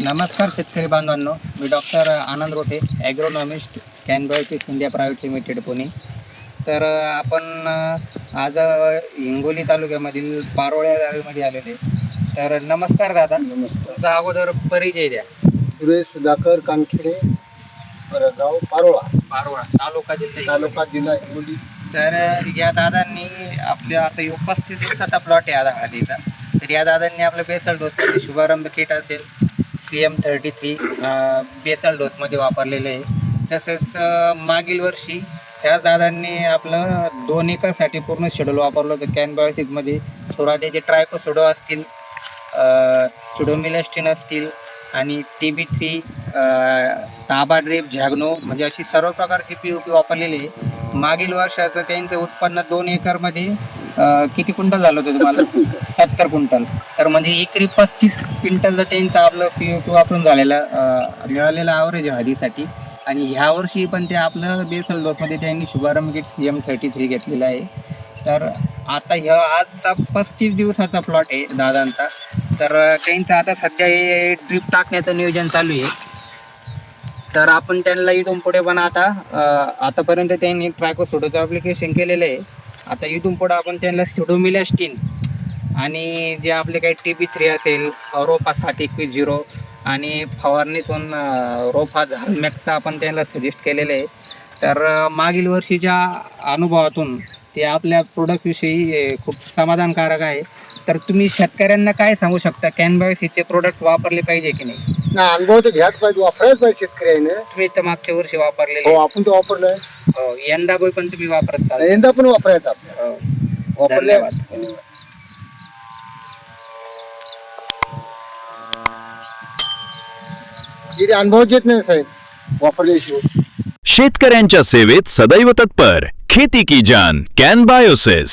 नमस्कार शेतकरी बांधवांनो, मी doctor Anand Rothe, agronomist, Canbiotics India private limited Pune. तर आपण आज हिंगोली तालुक्यामधील पारोळ्या गावामध्ये आलेले. तर नमस्कार दादा. नमस्कार. तुमचा अगोदर परिचय द्या. सुरेश सुधाकर कानखेडे, गाव पारोळा तालुका जिल्हा हिंगोली. तर या दादांनी आपल्या आता 35 दिवसाचा प्लॉट आहे आता हालीचा. तर या दादांनी आपलं बेसल डोसमध्ये शुभारंभ किट असेल CM33 बेसल डोसमध्ये वापरलेले आहे. तसेच मागील वर्षी ह्या दादांनी आपलं 2 एकरसाठी पूर्ण शेड्यूल वापरलं होतं कॅनबायोटिक्समध्ये. सुरुवातीचे ट्रायकोसुडो असतील, सुडोमिलॅस्टिन असतील आणि TB3, ताबा ड्रिप, झॅग्नो म्हणजे अशी सर्व प्रकारची POP वापरलेली आहे. मागील वर्षाचं त्यांचं उत्पन्न 2 एकरमध्ये किती क्विंटल झालं होतं तुम्हाला? 70 क्विंटल. तर म्हणजे एकरी 35 क्विंटलचं त्यांचं आपलं POP वापरून मिळालेलं ॲव्हरेज हळदीसाठी. आणि ह्या वर्षी पण ते आपलं बेसल डोसमध्ये त्यांनी शुभारंभ किट CM33 घेतलेला आहे. तर आता आजचा 35 दिवसाचा प्लॉट आहे दादांचा. तर त्यांचं आता सध्या हे ड्रीप टाकण्याचं नियोजन चालू आहे. तर आपण त्यांना इथून पुढे पण आतापर्यंत त्यांनी ट्रायकोसुडोचं ॲप्लिकेशन केलेलं आहे. आता इथून पुढे आपण त्यांना सुडोमिलॅस्टिन आणि जे आपले काही TB3 असेल, रोपा 721 आणि फवारणीतून रोपा झालमॅक्सचा आपण त्यांना सजेस्ट केलेलं आहे. तर मागील वर्षीच्या अनुभवातून ते आपल्या प्रोडक्टविषयी खूप समाधानकारक आहे. तर तुम्ही शेतकऱ्यांना काय सांगू शकता, कॅनबायोसिसचे प्रोडक्ट वापरले पाहिजे की नाही? अनुभव तर घ्याच पाहिजे, वापरायच पाहिजे शेतकऱ्याने. तुम्ही तर मागच्या वर्षी वापरलेले. हो, आपण तो वापरलाय. हो, यंदा पण तुम्ही वापरत चाल. यंदा पण वापरायचं आपल्याला. हो, वापरले. धन्यवाद. जिथे अनुभव घेत नाही साहेब वापरल्याशिवाय. शेतकऱ्यांच्या सेवेत सदैव तत्पर खेती की जान कॅनबायोसिस.